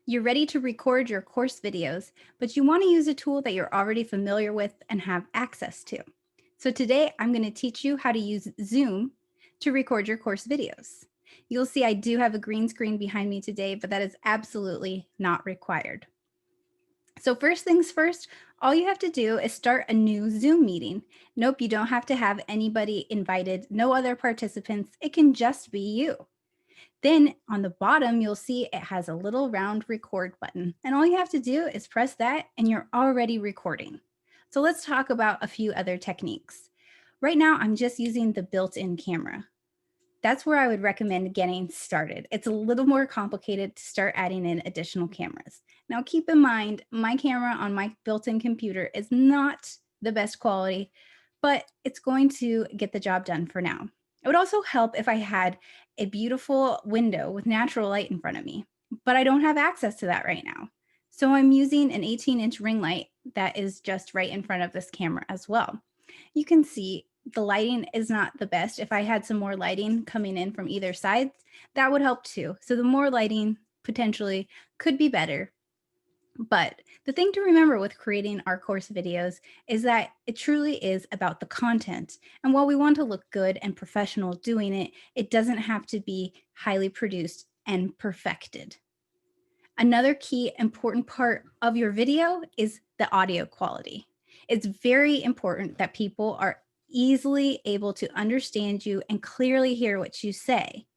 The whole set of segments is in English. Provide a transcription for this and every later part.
You're ready to record your course videos, but you want to use a tool that you're already familiar with and have access to. So today I'm going to teach you how to use Zoom to record your course videos. You'll see I do have a green screen behind me today, but that is absolutely not required. So first things first, all you have to do is start a new Zoom meeting. Nope, you don't have to have anybody invited, no other participants. It can just be you. Then on the bottom, you'll see it has a little round record button. And all you have to do is press that and you're already recording. So let's talk about a few other techniques. Right now, I'm just using the built-in camera. That's where I would recommend getting started. It's a little more complicated to start adding in additional cameras. Now keep in mind, my camera on my built-in computer is not the best quality, but it's going to get the job done for now. It would also help if I had a beautiful window with natural light in front of me, but I don't have access to that right now. So I'm using an 18-inch ring light that is just right in front of this camera as well. You can see the lighting is not the best. If I had some more lighting coming in from either side, that would help too. So the more lighting potentially could be better. But the thing to remember with creating our course videos is that it truly is about the content. And while we want to look good and professional doing it, it doesn't have to be highly produced and perfected. Another key important part of your video is the audio quality. It's very important that people are easily able to understand you and clearly hear what you say.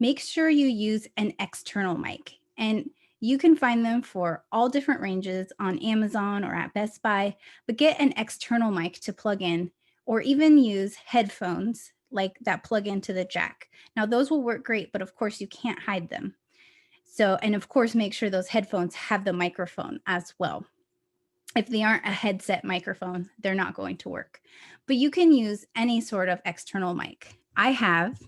Make sure you use an external mic, and you can find them for all different ranges on Amazon or at Best Buy, but get an external mic to plug in or even use headphones like that plug into the jack. Now those will work great, but of course you can't hide them. So, and of course, make sure those headphones have the microphone as well. If they aren't a headset microphone, they're not going to work. But you can use any sort of external mic. I have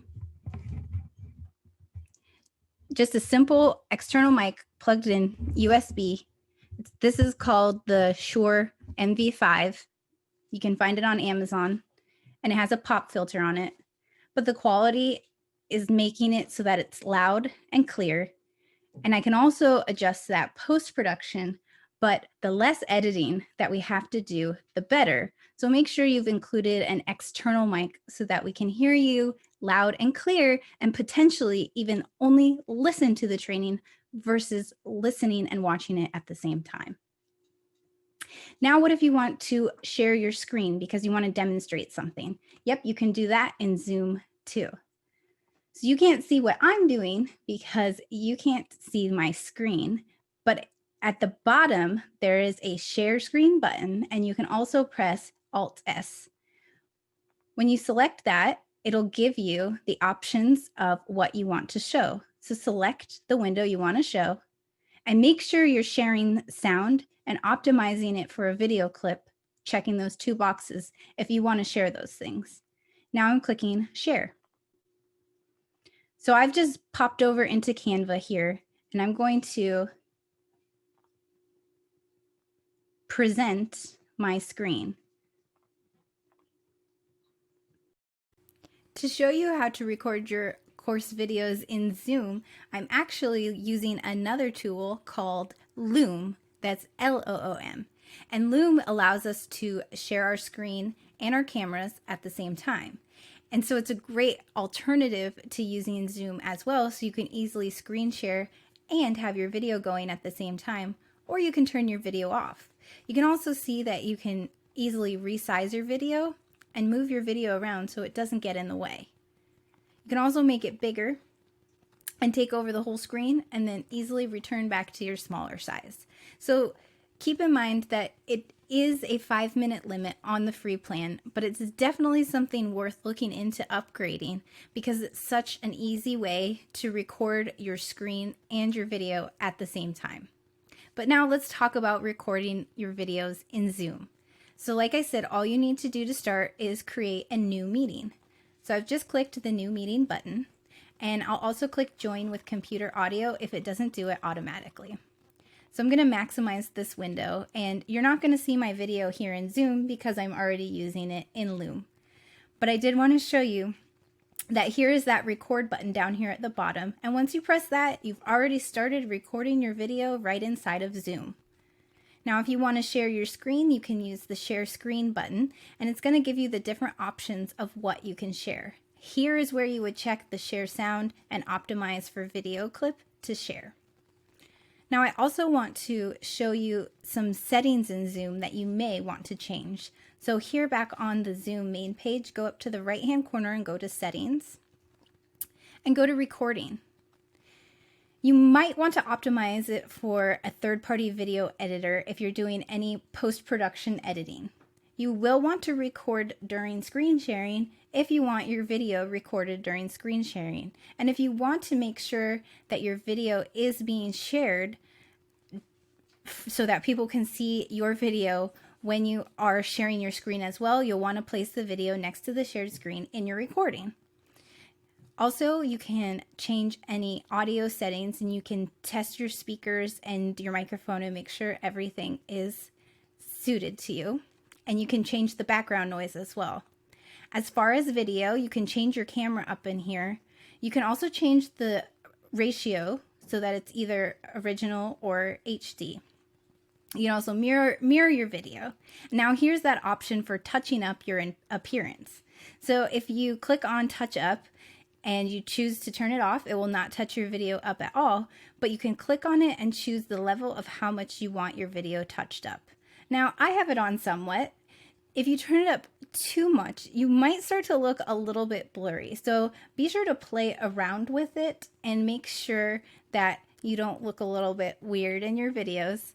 just a simple external mic plugged in USB. This is called the Shure MV5. You can find it on Amazon, and it has a pop filter on it. But the quality is making it so that it's loud and clear. And I can also adjust that post-production, but the less editing that we have to do, the better. So make sure you've included an external mic so that we can hear you loud and clear and potentially even only listen to the training versus listening and watching it at the same time. Now, what if you want to share your screen because you want to demonstrate something? Yep, you can do that in Zoom too. So you can't see what I'm doing because you can't see my screen, but at the bottom, there is a share screen button, and you can also press Alt-S. When you select that, it'll give you the options of what you want to show. So select the window you want to show and make sure you're sharing sound and optimizing it for a video clip, checking those two boxes if you want to share those things. Now I'm clicking share. So I've just popped over into Canva here, and I'm going to present my screen. To show you how to record your course videos in Zoom, I'm actually using another tool called Loom. That's Loom. And Loom allows us to share our screen and our cameras at the same time. And so it's a great alternative to using Zoom as well, so you can easily screen share and have your video going at the same time, or you can turn your video off. You can also see that you can easily resize your video and move your video around so it doesn't get in the way. You can also make it bigger and take over the whole screen and then easily return back to your smaller size. So keep in mind that it is a 5-minute limit on the free plan, but it's definitely something worth looking into upgrading because it's such an easy way to record your screen and your video at the same time. But now let's talk about recording your videos in Zoom. So like I said, all you need to do to start is create a new meeting. So I've just clicked the new meeting button, and I'll also click join with computer audio if it doesn't do it automatically. So I'm going to maximize this window, and you're not going to see my video here in Zoom because I'm already using it in Loom. But I did want to show you that here is that record button down here at the bottom. And once you press that, you've already started recording your video right inside of Zoom. Now, if you want to share your screen, you can use the share screen button, and it's going to give you the different options of what you can share. Here is where you would check the share sound and optimize for video clip to share. Now, I also want to show you some settings in Zoom that you may want to change. So here back on the Zoom main page, go up to the right-hand corner and go to Settings and go to Recording. You might want to optimize it for a third-party video editor if you're doing any post-production editing. You will want to record during screen sharing if you want your video recorded during screen sharing. And if you want to make sure that your video is being shared so that people can see your video when you are sharing your screen as well, you'll want to place the video next to the shared screen in your recording. Also, you can change any audio settings, and you can test your speakers and your microphone and make sure everything is suited to you. And you can change the background noise as well. As far as video, you can change your camera up in here. You can also change the ratio so that it's either original or HD. You can also mirror your video. Now here's that option for touching up your appearance. So if you click on touch up, and you choose to turn it off, it will not touch your video up at all, but you can click on it and choose the level of how much you want your video touched up. Now, I have it on somewhat. If you turn it up too much, you might start to look a little bit blurry. So be sure to play around with it and make sure that you don't look a little bit weird in your videos.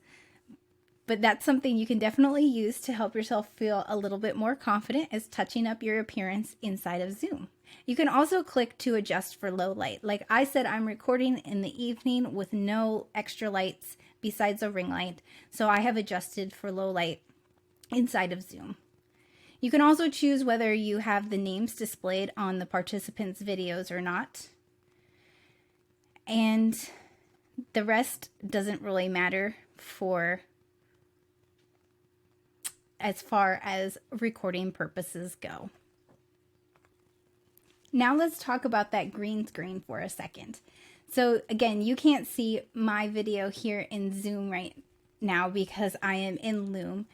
But that's something you can definitely use to help yourself feel a little bit more confident, is touching up your appearance inside of Zoom. You can also click to adjust for low light. Like I said, I'm recording in the evening with no extra lights besides a ring light, so I have adjusted for low light inside of Zoom. You can also choose whether you have the names displayed on the participants' videos or not. And the rest doesn't really matter for as far as recording purposes go. Now let's talk about that green screen for a second. So again, you can't see my video here in Zoom right now because I am in Loom,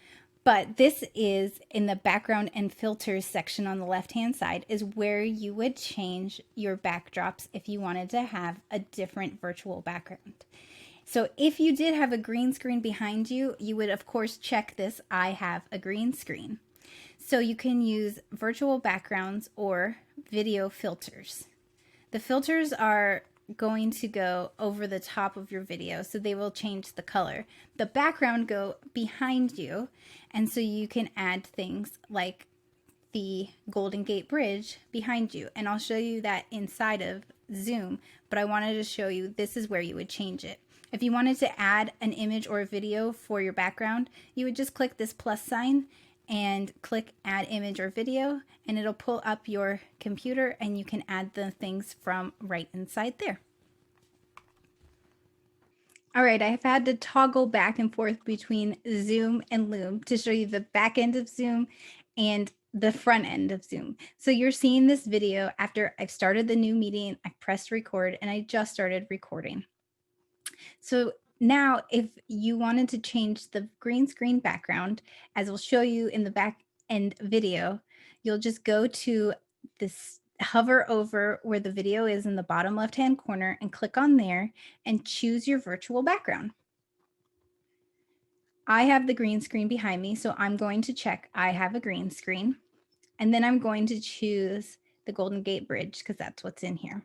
but this is in the background and filters section on the left-hand side is where you would change your backdrops if you wanted to have a different virtual background. So if you did have a green screen behind you, you would of course check this, I have a green screen. So you can use virtual backgrounds or video filters. The filters are going to go over the top of your video, so they will change the color. The background go behind you, and so you can add things like the Golden Gate Bridge behind you. And I'll show you that inside of Zoom, but I wanted to show you this is where you would change it. If you wanted to add an image or a video for your background, you would just click this plus sign and click add image or video, and it'll pull up your computer and you can add the things from right inside there. All right, I've had to toggle back and forth between Zoom and Loom to show you the back end of Zoom and the front end of Zoom. So you're seeing this video after I've started the new meeting, I pressed record, and I just started recording. So now, if you wanted to change the green screen background, as we'll show you in the back end video, you'll just go to this, hover over where the video is in the bottom left-hand corner and click on there and choose your virtual background. I have the green screen behind me, so I'm going to check I have a green screen. And then I'm going to choose the Golden Gate Bridge because that's what's in here.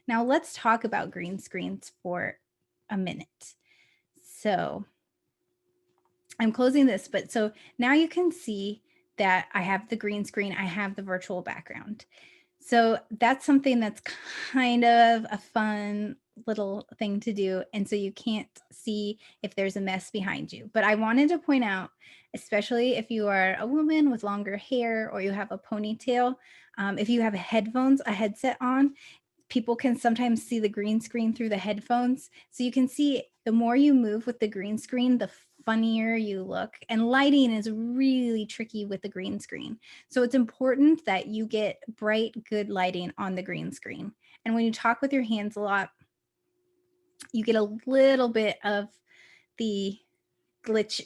Now let's talk about green screens for a minute. So I'm closing this, but so now you can see that I have the green screen, I have the virtual background. So that's something that's kind of a fun little thing to do. And so you can't see if there's a mess behind you. But I wanted to point out, especially if you are a woman with longer hair or you have a ponytail, if you have headphones, a headset on, people can sometimes see the green screen through the headphones. So you can see the more you move with the green screen, the funnier you look. And lighting is really tricky with the green screen. So it's important that you get bright, good lighting on the green screen. And when you talk with your hands a lot, you get a little bit of the glitch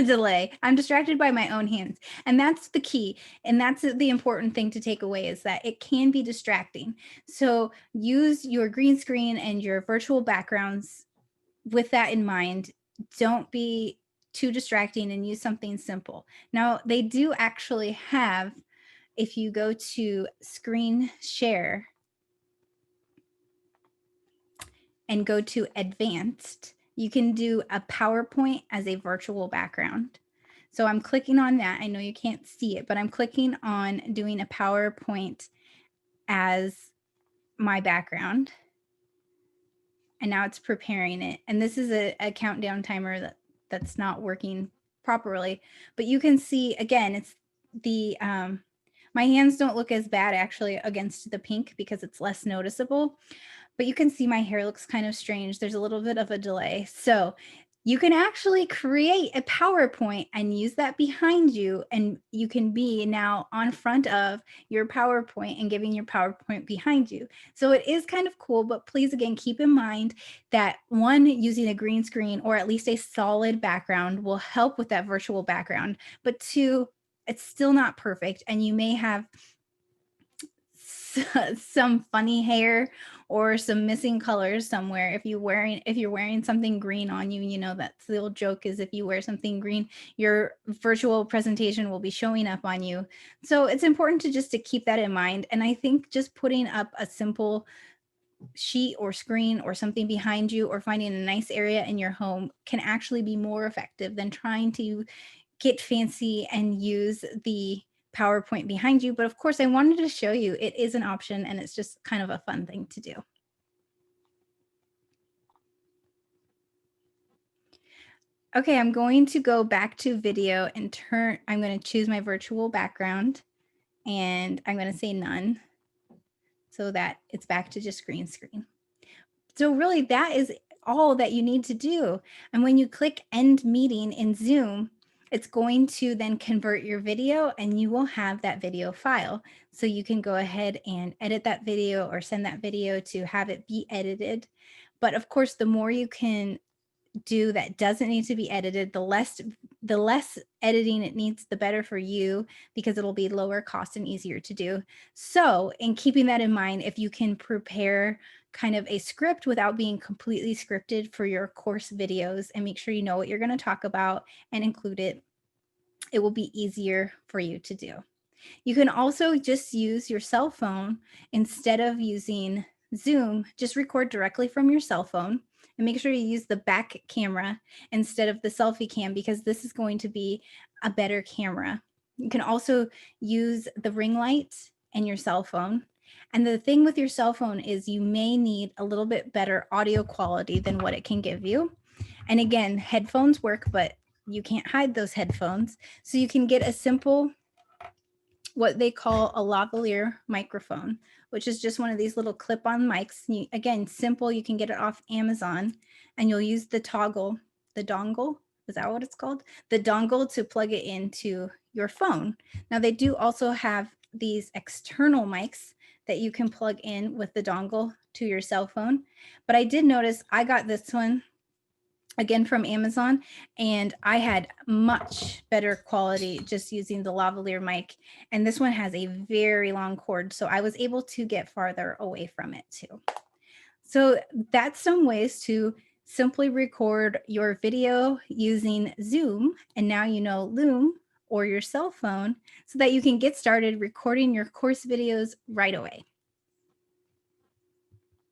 delay. I'm distracted by my own hands. And that's the key. And that's the important thing to take away, is that it can be distracting. So use your green screen and your virtual backgrounds with that in mind. Don't be too distracting and use something simple. Now, they do actually have, if you go to screen share and go to advanced, you can do a PowerPoint as a virtual background. So I'm clicking on that. I know you can't see it, but I'm clicking on doing a PowerPoint as my background. And now it's preparing it. And this is a countdown timer that's not working properly. But you can see, again, it's the, my hands don't look as bad actually against the pink because it's less noticeable. But you can see my hair looks kind of strange. There's a little bit of a delay. So you can actually create a PowerPoint and use that behind you. And you can be now on front of your PowerPoint and giving your PowerPoint behind you. So it is kind of cool, but please, again, keep in mind that one, using a green screen or at least a solid background will help with that virtual background. But two, it's still not perfect. And you may have some funny hair or some missing colors somewhere. If you're wearing something green on you, you know, that's the old joke, is if you wear something green, your virtual presentation will be showing up on you. So it's important to keep that in mind. And I think just putting up a simple sheet or screen or something behind you, or finding a nice area in your home, can actually be more effective than trying to get fancy and use the PowerPoint behind you. But of course, I wanted to show you it is an option, and it's just kind of a fun thing to do. Okay, I'm going to go back to video and I'm going to choose my virtual background, and I'm going to say none so that it's back to just green screen. So really, that is all that you need to do. And when you click end meeting in Zoom, it's going to then convert your video, and you will have that video file. So you can go ahead and edit that video or send that video to have it be edited. But of course, the more you can do that doesn't need to be edited, the less editing it needs, the better for you, because it'll be lower cost and easier to do. So in keeping that in mind, if you can prepare kind of a script without being completely scripted for your course videos, and make sure you know what you're going to talk about and include it, it will be easier for you to do. You can also just use your cell phone instead of using Zoom. Just record directly from your cell phone, and make sure you use the back camera instead of the selfie cam, because this is going to be a better camera. You can also use the ring light and your cell phone. And the thing with your cell phone is you may need a little bit better audio quality than what it can give you. And again, headphones work, but you can't hide those headphones. So you can get a simple, what they call a lavalier microphone, which is just one of these little clip-on mics. Again, simple, you can get it off Amazon, and you'll use the dongle, is that what it's called? The dongle to plug it into your phone. Now they do also have these external mics that you can plug in with the dongle to your cell phone. But I did notice I got this one again from Amazon, and I had much better quality just using the lavalier mic. And this one has a very long cord, so I was able to get farther away from it too. So that's some ways to simply record your video using Zoom, and now you know Loom or your cell phone, so that you can get started recording your course videos right away.